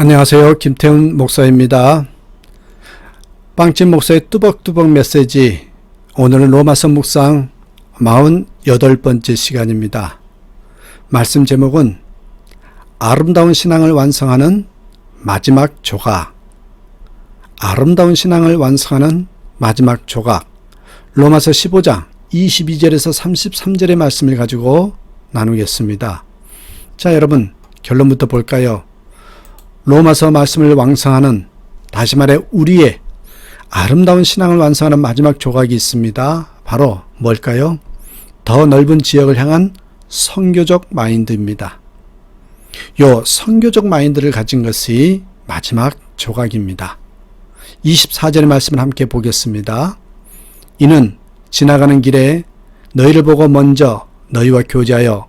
안녕하세요. 김태훈 목사입니다. 빵집 목사의 뚜벅뚜벅 메시지, 오늘은 로마서 묵상 48번째 시간입니다. 말씀 제목은 아름다운 신앙을 완성하는 마지막 조각. 아름다운 신앙을 완성하는 마지막 조각. 로마서 15장 22절에서 33절의 말씀을 가지고 나누겠습니다. 자, 여러분, 결론부터 볼까요? 로마서 말씀을 완성하는, 다시 말해 우리의 아름다운 신앙을 완성하는 마지막 조각이 있습니다. 바로 뭘까요? 더 넓은 지역을 향한 선교적 마인드입니다. 요 선교적 마인드를 가진 것이 마지막 조각입니다. 24절의 말씀을 함께 보겠습니다. 이는 지나가는 길에 너희를 보고 먼저 너희와 교제하여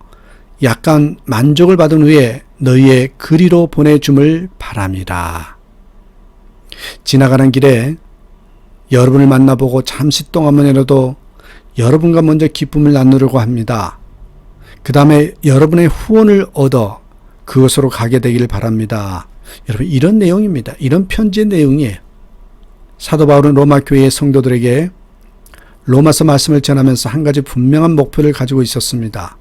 약간 만족을 받은 후에 너희의 그리로 보내줌을 바랍니다. 지나가는 길에 여러분을 만나보고 잠시 동안만이라도 여러분과 먼저 기쁨을 나누려고 합니다. 그 다음에 여러분의 후원을 얻어 그곳으로 가게 되기를 바랍니다. 여러분, 이런 내용입니다. 이런 편지의 내용이에요. 사도 바울은 로마 교회의 성도들에게 로마서 말씀을 전하면서 한 가지 분명한 목표를 가지고 있었습니다.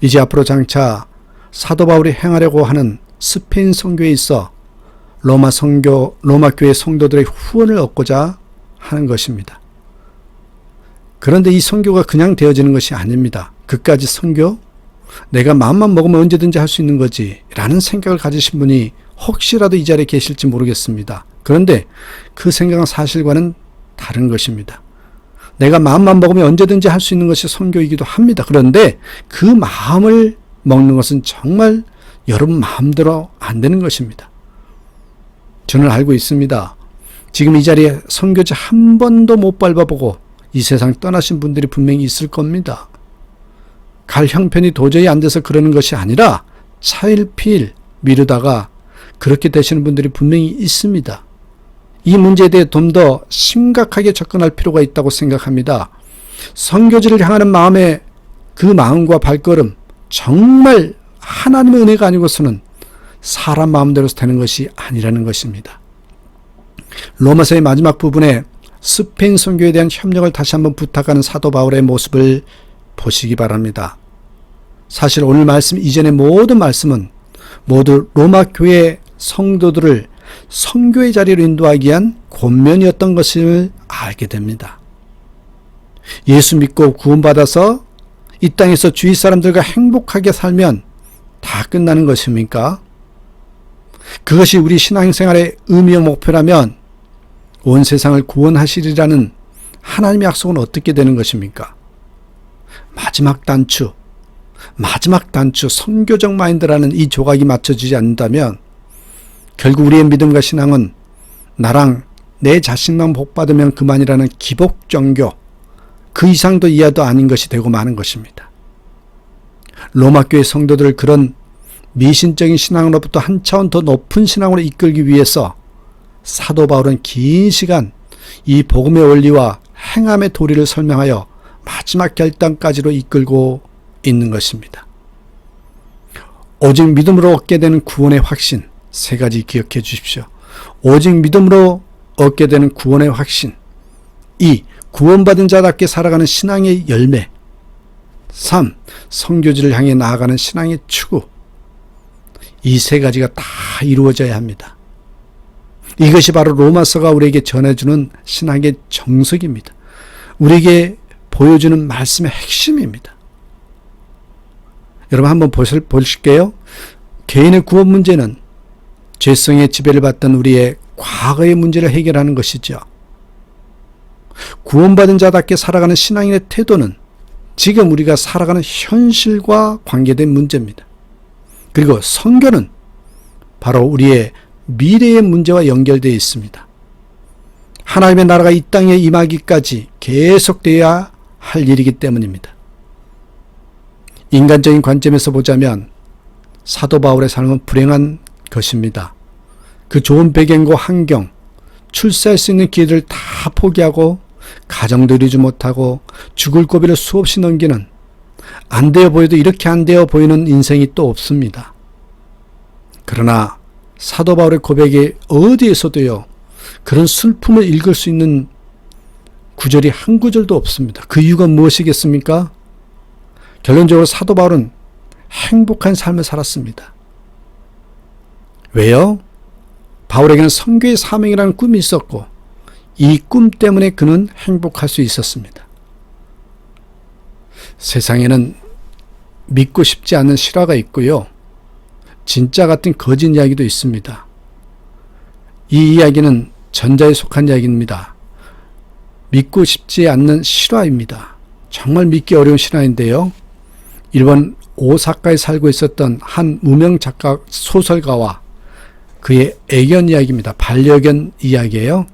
이제 앞으로 장차 사도 바울이 행하려고 하는 스페인 선교에 있어 로마 교회 성도들의 후원을 얻고자 하는 것입니다. 그런데 이 선교가 그냥 되어지는 것이 아닙니다. 그까지 선교? 내가 마음만 먹으면 언제든지 할 수 있는 거지 라는 생각을 가지신 분이 혹시라도 이 자리에 계실지 모르겠습니다. 그런데 그 생각은 사실과는 다른 것입니다. 내가 마음만 먹으면 언제든지 할 수 있는 것이 선교이기도 합니다. 그런데 그 마음을 먹는 것은 정말 여러분 마음대로 안 되는 것입니다. 저는 알고 있습니다. 지금 이 자리에 선교지 한 번도 못 밟아보고 이 세상 떠나신 분들이 분명히 있을 겁니다. 갈 형편이 도저히 안 돼서 그러는 것이 아니라 차일피일 미루다가 그렇게 되시는 분들이 분명히 있습니다. 이 문제에 대해 좀 더 심각하게 접근할 필요가 있다고 생각합니다. 선교지를 향하는 마음의 그 마음과 발걸음, 정말 하나님의 은혜가 아니고서는 사람 마음대로 되는 것이 아니라는 것입니다. 로마서의 마지막 부분에 스페인 선교에 대한 협력을 다시 한번 부탁하는 사도 바울의 모습을 보시기 바랍니다. 사실 오늘 말씀 이전의 모든 말씀은 모두 로마 교회 성도들을 선교의 자리로 인도하기 위한 권면이었던 것을 알게 됩니다. 예수 믿고 구원받아서 이 땅에서 주위 사람들과 행복하게 살면 다 끝나는 것입니까? 그것이 우리 신앙생활의 의미와 목표라면 온 세상을 구원하시리라는 하나님의 약속은 어떻게 되는 것입니까? 마지막 단추, 선교적 마인드라는 이 조각이 맞춰지지 않는다면 결국 우리의 믿음과 신앙은 나랑 내 자신만 복받으면 그만이라는 기복종교, 그 이상도 이하도 아닌 것이 되고 마는 것입니다. 로마교회 성도들을 그런 미신적인 신앙으로부터 한 차원 더 높은 신앙으로 이끌기 위해서 사도 바울은 긴 시간 이 복음의 원리와 행함의 도리를 설명하여 마지막 결단까지로 이끌고 있는 것입니다. 오직 믿음으로 얻게 되는 구원의 확신, 세 가지 기억해 주십시오. 오직 믿음으로 얻게 되는 구원의 확신, 2. 구원받은 자답게 살아가는 신앙의 열매, 3. 선교지를 향해 나아가는 신앙의 추구, 이 세 가지가 다 이루어져야 합니다. 이것이 바로 로마서가 우리에게 전해주는 신앙의 정석입니다. 우리에게 보여주는 말씀의 핵심입니다. 여러분 한번 보실게요. 개인의 구원 문제는 죄성의 지배를 받던 우리의 과거의 문제를 해결하는 것이죠. 구원받은 자답게 살아가는 신앙인의 태도는 지금 우리가 살아가는 현실과 관계된 문제입니다. 그리고 선교는 바로 우리의 미래의 문제와 연결되어 있습니다. 하나님의 나라가 이 땅에 임하기까지 계속되어야 할 일이기 때문입니다. 인간적인 관점에서 보자면 사도 바울의 삶은 불행한 것입니다. 그 좋은 배경과 환경, 출세할 수 있는 기회를 다 포기하고 가정도 이루지 못하고 죽을 고비를 수없이 넘기는, 안 되어 보여도 이렇게 안 되어 보이는 인생이 또 없습니다. 그러나 사도 바울의 고백이 어디에서도요, 그런 슬픔을 읽을 수 있는 구절이 한 구절도 없습니다. 그 이유가 무엇이겠습니까? 결론적으로 사도 바울은 행복한 삶을 살았습니다. 왜요? 바울에게는 선교의 사명이라는 꿈이 있었고 이 꿈 때문에 그는 행복할 수 있었습니다. 세상에는 믿고 싶지 않은 실화가 있고요, 진짜 같은 거짓 이야기도 있습니다. 이 이야기는 전자에 속한 이야기입니다. 믿고 싶지 않는 실화입니다. 정말 믿기 어려운 실화인데요, 일본 오사카에 살고 있었던 한 무명 작가 소설가와 그의 애견 이야기입니다. 반려견 이야기예요.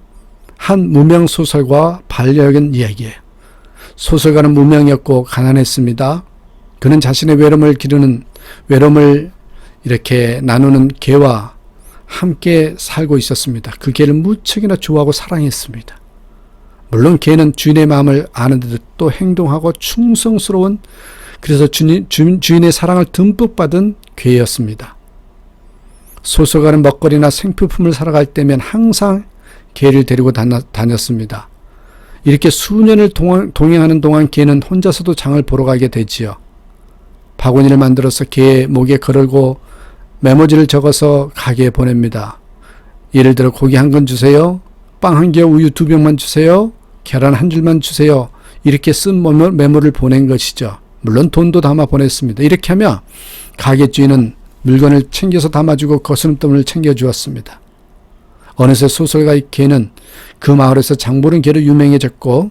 한 무명 소설가와 반려견 이야기예요. 소설가는 무명이었고 가난했습니다. 그는 자신의 외로움을 이렇게 나누는 개와 함께 살고 있었습니다. 그 개를 무척이나 좋아하고 사랑했습니다. 물론 개는 주인의 마음을 아는 듯 또 행동하고 충성스러운, 그래서 주인의 사랑을 듬뿍 받은 개였습니다. 소설가는 먹거리나 생필품을 사러 갈 때면 항상 개를 데리고 다녔습니다. 이렇게 수년을 동행하는 동안 개는 혼자서도 장을 보러 가게 되지요. 바구니를 만들어서 개의 목에 걸고 메모지를 적어서 가게에 보냅니다. 예를 들어 고기 한 건 주세요. 빵 한 개, 우유 2병만 주세요. 계란 한 줄만 주세요. 이렇게 쓴 메모를 보낸 것이죠. 물론 돈도 담아 보냈습니다. 이렇게 하며 가게 주인은 물건을 챙겨서 담아주고 거스름돈을 챙겨주었습니다. 어느새 소설가의 개는 그 마을에서 장보는 개로 유명해졌고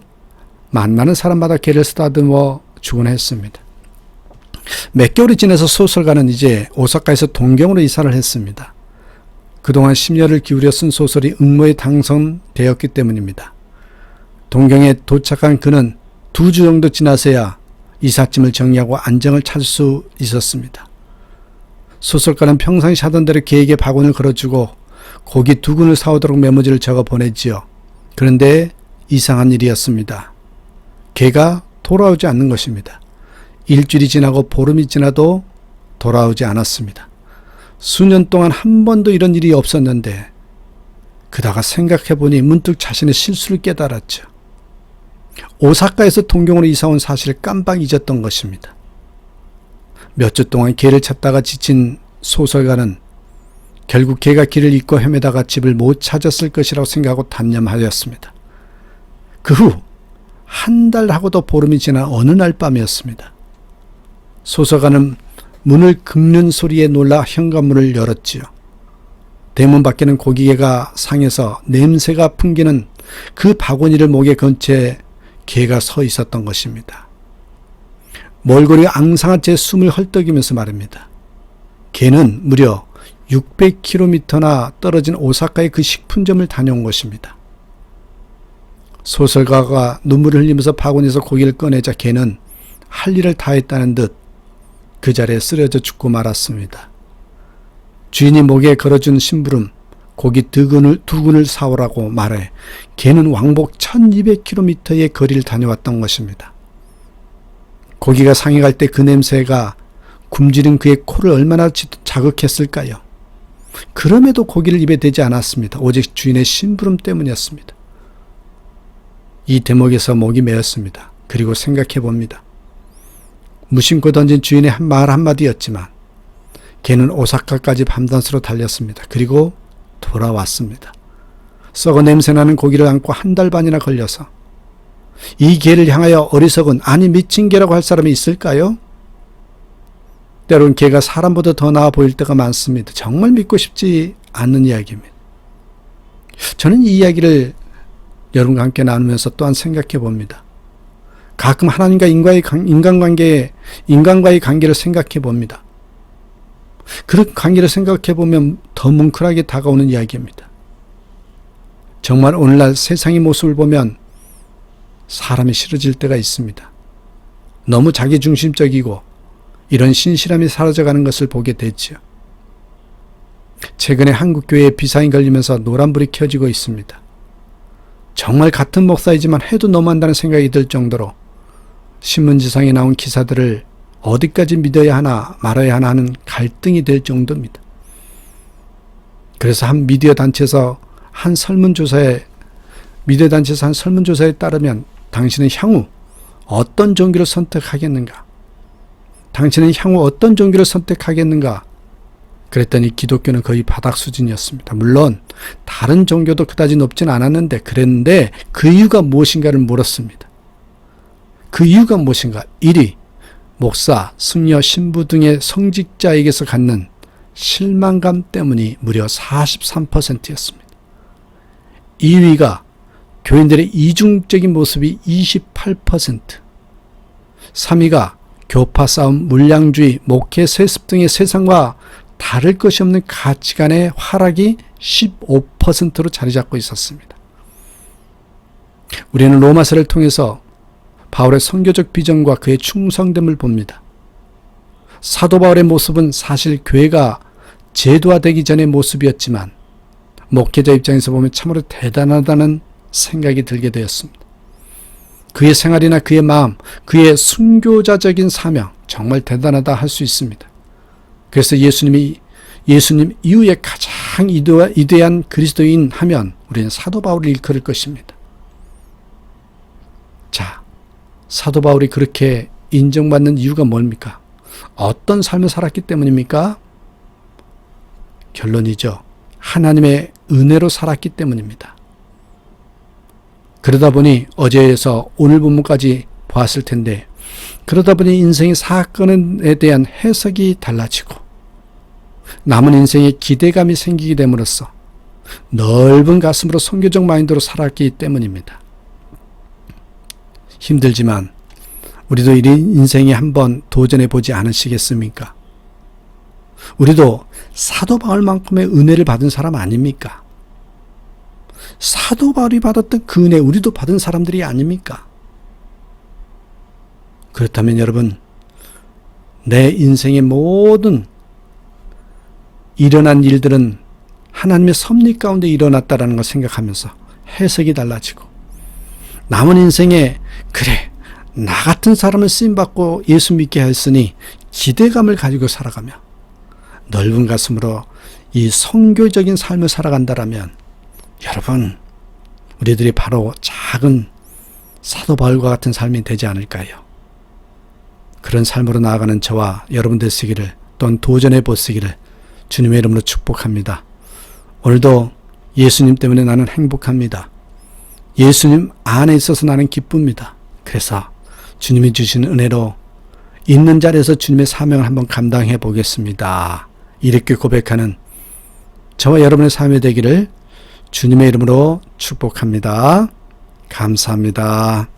만나는 사람마다 개를 쓰다듬어 주곤 했습니다. 몇 개월이 지나서 소설가는 이제 오사카에서 동경으로 이사를 했습니다. 그동안 심려를 기울여 쓴 소설이 응모에 당선되었기 때문입니다. 동경에 도착한 그는 2주 정도 지나서야 이삿짐을 정리하고 안정을 찾을 수 있었습니다. 소설가는 평상시 하던 대로 개에게 바구니를 걸어주고 고기 2근을 사오도록 메모지를 적어 보내지요. 그런데 이상한 일이었습니다. 개가 돌아오지 않는 것입니다. 일주일이 지나고 보름이 지나도 돌아오지 않았습니다. 수년 동안 한 번도 이런 일이 없었는데 그다가 생각해보니 문득 자신의 실수를 깨달았죠. 오사카에서 동경으로 이사온 사실을 깜빡 잊었던 것입니다. 몇 주 동안 개를 찾다가 지친 소설가는 결국 개가 길을 잃고 헤매다가 집을 못 찾았을 것이라고 생각하고 단념하였습니다. 그 후 한 달하고도 보름이 지난 어느 날 밤이었습니다. 소설가는 문을 긁는 소리에 놀라 현관문을 열었지요. 대문 밖에는 고기개가 상해서 냄새가 풍기는 그 바구니를 목에 건 채 개가 서 있었던 것입니다. 몰골이 앙상한 채 숨을 헐떡이면서 말입니다. 개는 무려 600km나 떨어진 오사카의 그 식품점을 다녀온 것입니다. 소설가가 눈물을 흘리면서 바구니에서 고기를 꺼내자 개는 할 일을 다 했다는 듯 그 자리에 쓰러져 죽고 말았습니다. 주인이 목에 걸어준 심부름, 고기 2근을 사오라고 말해 개는 왕복 1200km의 거리를 다녀왔던 것입니다. 고기가 상해갈 때 그 냄새가 굶주린 그의 코를 얼마나 자극했을까요? 그럼에도 고기를 입에 대지 않았습니다. 오직 주인의 심부름 때문이었습니다. 이 대목에서 목이 메었습니다. 그리고 생각해 봅니다. 무심코 던진 주인의 말 한마디였지만 개는 오사카까지 밤낮으로 달렸습니다. 그리고 돌아왔습니다. 썩어 냄새나는 고기를 안고 한 달 반이나 걸려서 이 개를 향하여 어리석은, 아니 미친 개라고 할 사람이 있을까요? 때론 개가 사람보다 더 나아 보일 때가 많습니다. 정말 믿고 싶지 않는 이야기입니다. 저는 이 이야기를 여러분과 함께 나누면서 또한 생각해 봅니다. 가끔 하나님과 인간과의 관계를 생각해 봅니다. 그런 관계를 생각해 보면 더 뭉클하게 다가오는 이야기입니다. 정말 오늘날 세상의 모습을 보면 사람이 싫어질 때가 있습니다. 너무 자기중심적이고 이런 신실함이 사라져가는 것을 보게 되지요. 최근에 한국교회에 비상이 걸리면서 노란불이 켜지고 있습니다. 정말 같은 목사이지만 해도 너무한다는 생각이 들 정도로 신문지상에 나온 기사들을 어디까지 믿어야 하나 말아야 하나 하는 갈등이 될 정도입니다. 그래서 한 미디어 단체에서 한 설문조사에 따르면 당신은 향후 어떤 종교를 선택하겠는가? 당신은 향후 어떤 종교를 선택하겠는가? 그랬더니 기독교는 거의 바닥 수준이었습니다. 물론 다른 종교도 그다지 높진 않았는데 그랬는데 그 이유가 무엇인가를 물었습니다. 그 이유가 무엇인가? 1위, 목사, 승려, 신부 등의 성직자에게서 갖는 실망감 때문이 무려 43%였습니다. 2위가 교인들의 이중적인 모습이 28%, 3위가 교파 싸움, 물량주의, 목회 세습 등의 세상과 다를 것이 없는 가치관의 하락이 15%로 자리 잡고 있었습니다. 우리는 로마서를 통해서 바울의 선교적 비전과 그의 충성됨을 봅니다. 사도 바울의 모습은 사실 교회가 제도화되기 전의 모습이었지만 목회자 입장에서 보면 참으로 대단하다는 생각이 들게 되었습니다. 그의 생활이나 그의 마음, 그의 순교자적인 사명 정말 대단하다 할 수 있습니다. 그래서 예수님 이후에 가장 위대한 그리스도인 하면 우리는 사도 바울을 일컬을 것입니다. 자, 사도 바울이 그렇게 인정받는 이유가 뭡니까? 어떤 삶을 살았기 때문입니까? 결론이죠. 하나님의 은혜로 살았기 때문입니다. 그러다 보니 어제에서 오늘 본문까지 보았을 텐데 그러다 보니 인생의 사건에 대한 해석이 달라지고 남은 인생에 기대감이 생기게 됨으로써 넓은 가슴으로 선교적 마인드로 살았기 때문입니다. 힘들지만 우리도 이 인생에 한번 도전해 보지 않으시겠습니까? 우리도 사도 바울만큼의 은혜를 받은 사람 아닙니까? 사도 바울이 받았던 그 은혜 우리도 받은 사람들이 아닙니까? 그렇다면 여러분, 내 인생의 모든 일어난 일들은 하나님의 섭리 가운데 일어났다라는 걸 생각하면서 해석이 달라지고 남은 인생에 그래 나 같은 사람을 쓰임받고 예수 믿게 했으니 기대감을 가지고 살아가며 넓은 가슴으로 이 선교적인 삶을 살아간다라면 여러분 우리들이 바로 작은 사도 바울과 같은 삶이 되지 않을까요? 그런 삶으로 나아가는 저와 여러분 되시기를 또한 도전해 보시기를 주님의 이름으로 축복합니다. 오늘도 예수님 때문에 나는 행복합니다. 예수님 안에 있어서 나는 기쁩니다. 그래서 주님이 주신 은혜로 있는 자리에서 주님의 사명을 한번 감당해 보겠습니다. 이렇게 고백하는 저와 여러분의 삶이 되기를 주님의 이름으로 축복합니다. 감사합니다.